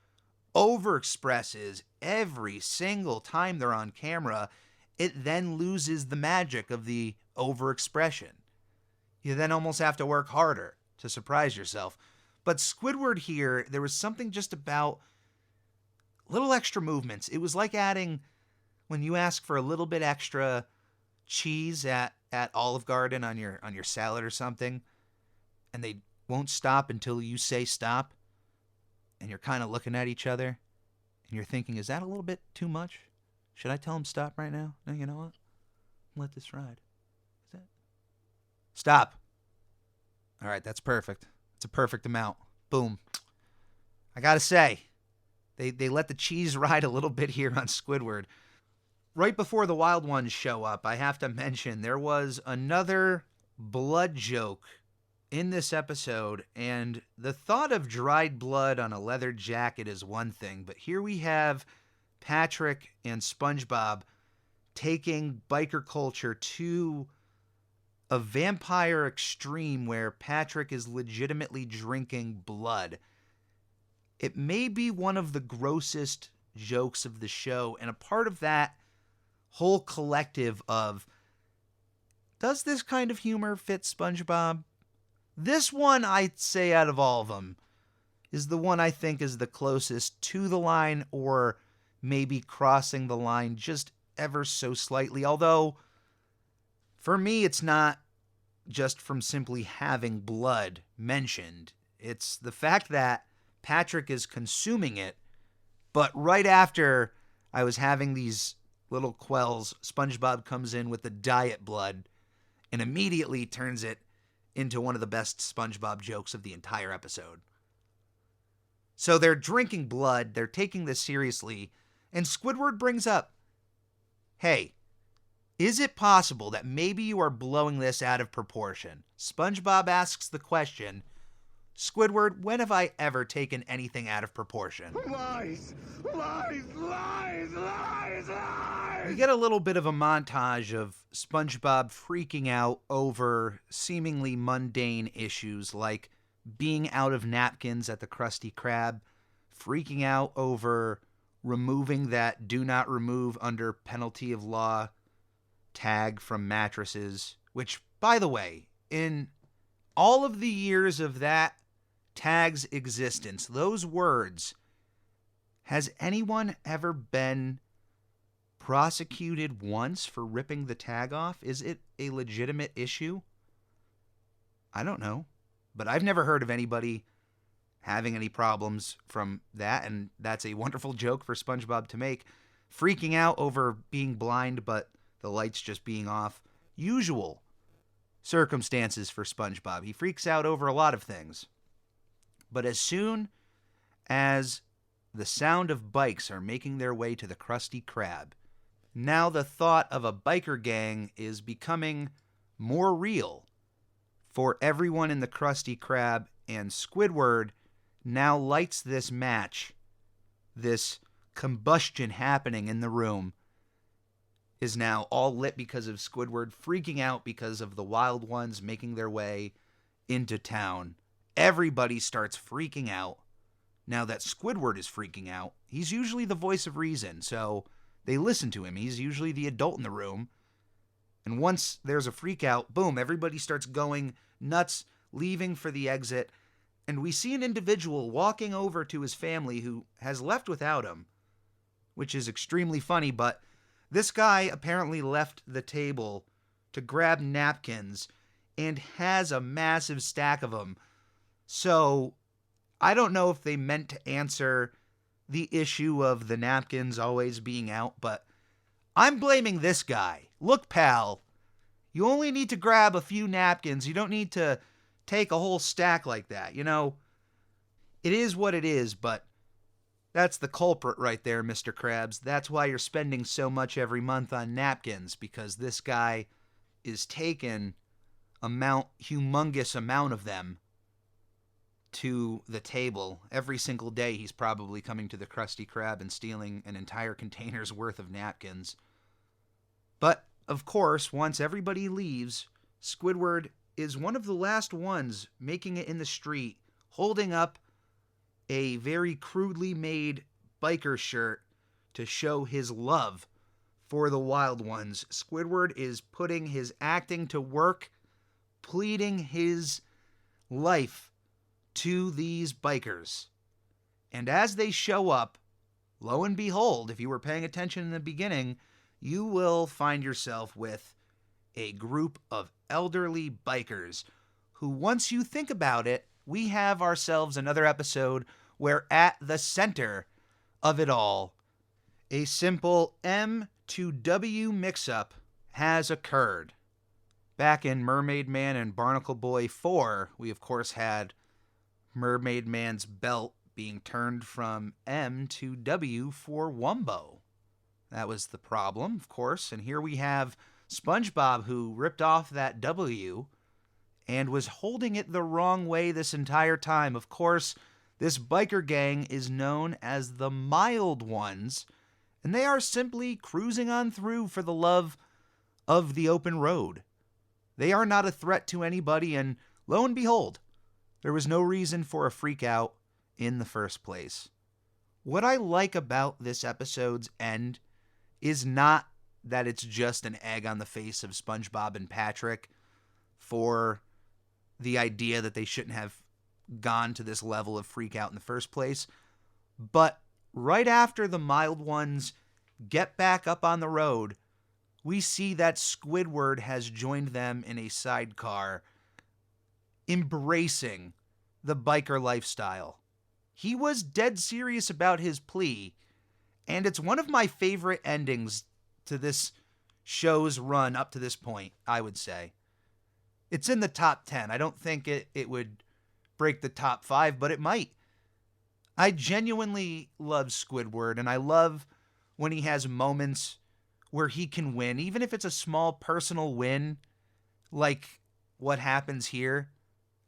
overexpresses every single time they're on camera, it then loses the magic of the overexpression. You then almost have to work harder to surprise yourself. But Squidward here, there was something just about little extra movements. It was like adding, when you ask for a little bit extra cheese at Olive Garden on your salad or something, and they won't stop until you say stop, and you're kind of looking at each other, and you're thinking, is that a little bit too much? Should I tell them stop right now? No, you know what? Let this ride. Is that? Stop. All right, that's perfect. It's a perfect amount. Boom. I gotta say, they let the cheese ride a little bit here on Squidward. Right before the wild ones show up, I have to mention there was another blood joke in this episode, and the thought of dried blood on a leather jacket is one thing, but here we have Patrick and SpongeBob taking biker culture to a vampire extreme where Patrick is legitimately drinking blood. It may be one of the grossest jokes of the show, and a part of that whole collective of, does this kind of humor fit SpongeBob? This one, I'd say out of all of them, is the one I think is the closest to the line, or maybe crossing the line just ever so slightly. Although, for me, it's not just from simply having blood mentioned. It's the fact that Patrick is consuming it, but right after I was having these little quells, SpongeBob comes in with the diet blood and immediately turns it into one of the best SpongeBob jokes of the entire episode. So they're drinking blood, they're taking this seriously, and Squidward brings up, hey, is it possible that maybe you are blowing this out of proportion? SpongeBob asks the question, Squidward, when have I ever taken anything out of proportion? Lies! Lies! Lies! Lies! Lies! We get a little bit of a montage of SpongeBob freaking out over seemingly mundane issues like being out of napkins at the Krusty Krab, freaking out over removing that do not remove under penalty of law tag from mattresses, which, by the way, in all of the years of that tag's existence, those words, has anyone ever been prosecuted once for ripping the tag off? Is it a legitimate issue? I don't know, but I've never heard of anybody having any problems from that, and that's a wonderful joke for SpongeBob to make. Freaking out over being blind, but the lights just being off. Usual circumstances for SpongeBob. He freaks out over a lot of things. But as soon as the sound of bikes are making their way to the Krusty Krab, now the thought of a biker gang is becoming more real for everyone in the Krusty Krab, and Squidward now lights this match. This combustion happening in the room is now all lit because of Squidward freaking out because of the wild ones making their way into town. Everybody starts freaking out. Now that Squidward is freaking out, he's usually the voice of reason, so they listen to him. He's usually the adult in the room. And once there's a freak out, boom, everybody starts going nuts, leaving for the exit. And we see an individual walking over to his family who has left without him, which is extremely funny, but this guy apparently left the table to grab napkins and has a massive stack of them. So I don't know if they meant to answer the issue of the napkins always being out, but I'm blaming this guy. Look, pal, you only need to grab a few napkins. You don't need to take a whole stack like that. You know, it is what it is, but that's the culprit right there, Mr. Krabs. That's why you're spending so much every month on napkins, because this guy is taking humongous amount of them to the table. Every single day he's probably coming to the Krusty Krab and stealing an entire container's worth of napkins. But, of course, once everybody leaves, Squidward is one of the last ones making it in the street, holding up a very crudely made biker shirt to show his love for the wild ones. Squidward is putting his acting to work, pleading his life to these bikers. And as they show up, lo and behold, if you were paying attention in the beginning, you will find yourself with a group of elderly bikers who, once you think about it, we have ourselves another episode where at the center of it all, a simple M to W mix-up has occurred. Back in Mermaid Man and Barnacle Boy 4, we of course had Mermaid Man's belt being turned from M to W for Wumbo. That was the problem, of course, and here we have SpongeBob, who ripped off that W and was holding it the wrong way this entire time. Of course, this biker gang is known as the Mild Ones, and they are simply cruising on through for the love of the open road. They are not a threat to anybody, and lo and behold, there was no reason for a freak out in the first place. What I like about this episode's end is not that it's just an egg on the face of SpongeBob and Patrick for the idea that they shouldn't have gone to this level of freak out in the first place, but right after the mild ones get back up on the road, we see that Squidward has joined them in a sidecar, embracing the biker lifestyle. He was dead serious about his plea, and it's one of my favorite endings to this show's run up to this point, I would say. It's in the top 10. I don't think it would break the top 5, but it might. I genuinely love Squidward, and I love when he has moments where he can win, even if it's a small personal win, like what happens here.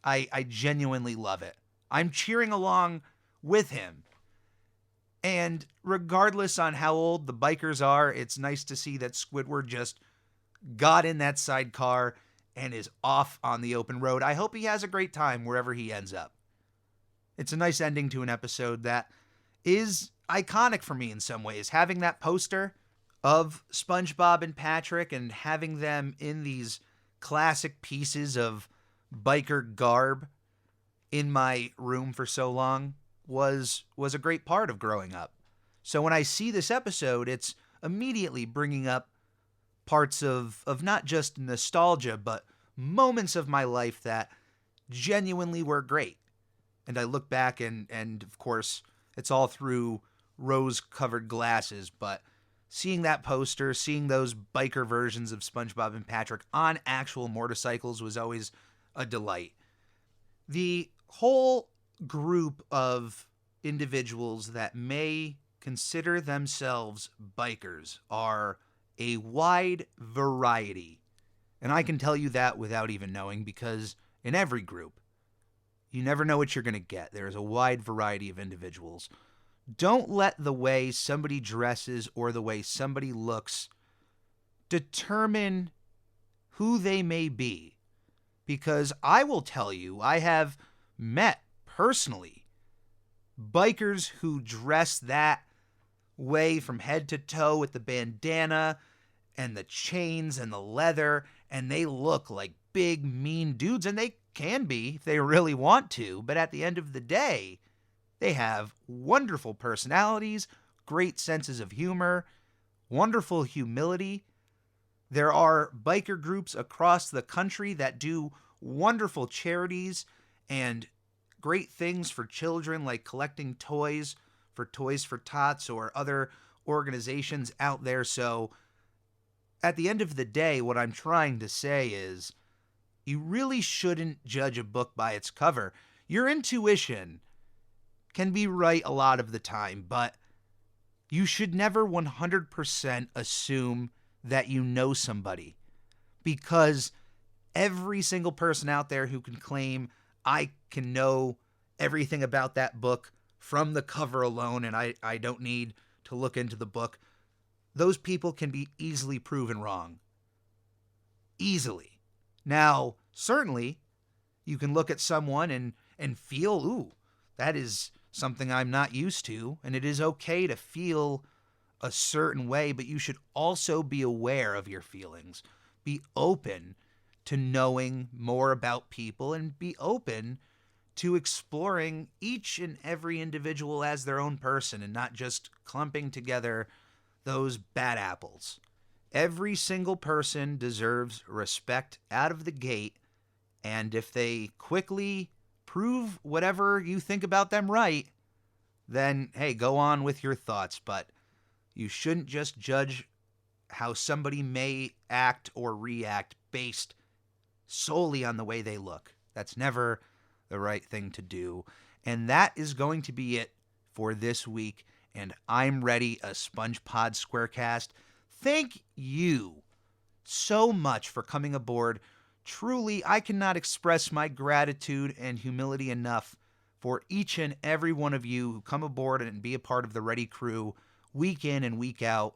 I genuinely love it. I'm cheering along with him. And regardless on how old the bikers are, it's nice to see that Squidward just got in that sidecar and is off on the open road. I hope he has a great time wherever he ends up. It's a nice ending to an episode that is iconic for me in some ways. Having that poster of SpongeBob and Patrick and having them in these classic pieces of biker garb in my room for so long was a great part of growing up. So when I see this episode, it's immediately bringing up parts of not just nostalgia, but moments of my life that genuinely were great. And I look back and of course, it's all through rose-covered glasses, but seeing that poster, seeing those biker versions of SpongeBob and Patrick on actual motorcycles was always a delight. The whole group of individuals that may consider themselves bikers are a wide variety. And I can tell you that without even knowing, because in every group, you never know what you're going to get. There is a wide variety of individuals. Don't let the way somebody dresses or the way somebody looks determine who they may be. Because I will tell you, I have met personally bikers who dress that way from head to toe with the bandana and the chains and the leather, and they look like big, mean dudes, and they can be if they really want to, but at the end of the day, they have wonderful personalities, great senses of humor, wonderful humility. There are biker groups across the country that do wonderful charities and great things for children, like collecting toys for Toys for Tots or other organizations out there. So at the end of the day, what I'm trying to say is you really shouldn't judge a book by its cover. Your intuition can be right a lot of the time, but you should never 100% assume that you know somebody, because every single person out there who can claim I can know everything about that book from the cover alone and I don't need to look into the book, those people can be easily proven wrong. Easily. Now, certainly, you can look at someone and feel, ooh, that is something I'm not used to, and it is okay to feel a certain way, but you should also be aware of your feelings. Be open to knowing more about people and be open to exploring each and every individual as their own person and not just clumping together those bad apples. Every single person deserves respect out of the gate, and if they quickly prove whatever you think about them right, then hey, go on with your thoughts, but you shouldn't just judge how somebody may act or react based solely on the way they look. That's never the right thing to do. And that is going to be it for this week. And I'm Ready, a SpongePod Squarecast. Thank you so much for coming aboard. Truly, I cannot express my gratitude and humility enough for each and every one of you who come aboard and be a part of the Ready crew week in and week out.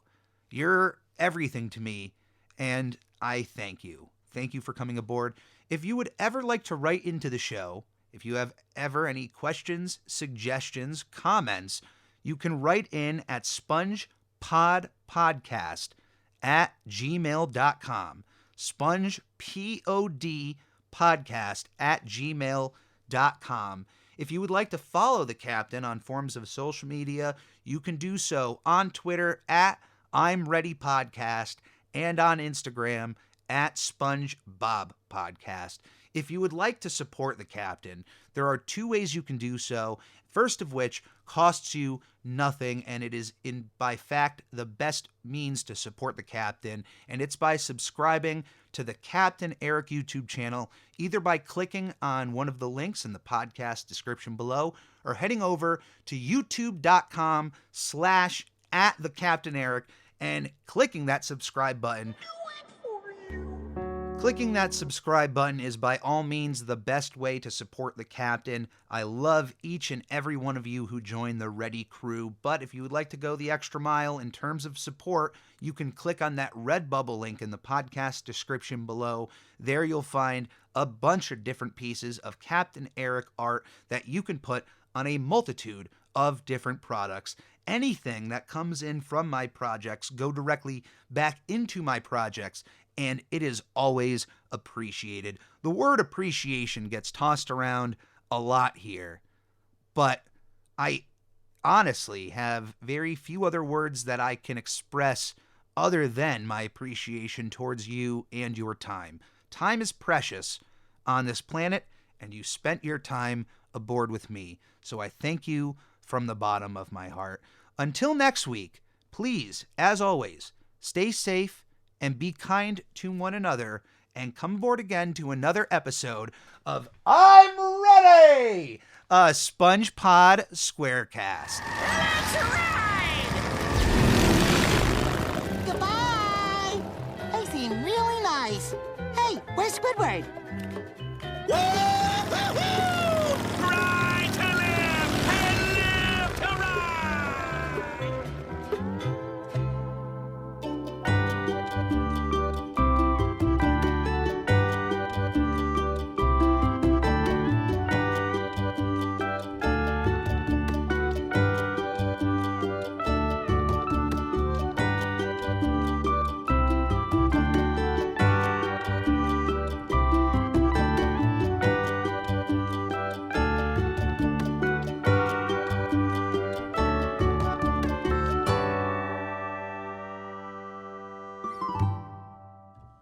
You're everything to me, and I thank you. Thank you for coming aboard. If you would ever like to write into the show, if you have ever any questions, suggestions, comments, you can write in at spongepodpodcast@gmail.com. spongepodpodcast@gmail.com. If you would like to follow the captain on forms of social media, you can do so on Twitter at I'm Ready Podcast and on Instagram at SpongeBob Podcast. If you would like to support the captain, there are two ways you can do so. First of which costs you nothing, and it is by fact the best means to support the captain, and it's by subscribing to the Captain Eric YouTube channel, either by clicking on one of the links in the podcast description below, or heading over to youtube.com/@thecaptaineric and clicking that subscribe button. Clicking that subscribe button is by all means the best way to support the captain. I love each and every one of you who join the Ready crew, but if you would like to go the extra mile in terms of support, you can click on that Redbubble link in the podcast description below. There you'll find a bunch of different pieces of Captain Eric art that you can put on a multitude of different products. Anything that comes in from my projects go directly back into my projects, and it is always appreciated. The word appreciation gets tossed around a lot here, but I honestly have very few other words that I can express other than my appreciation towards you and your time. Time is precious on this planet, and you spent your time aboard with me, so I thank you from the bottom of my heart. Until next week, please, as always, stay safe and be kind to one another, and come aboard again to another episode of I'm Ready, a SpongePod Squarecast. Let's ride! Goodbye! They seem really nice. Hey, where's Squidward?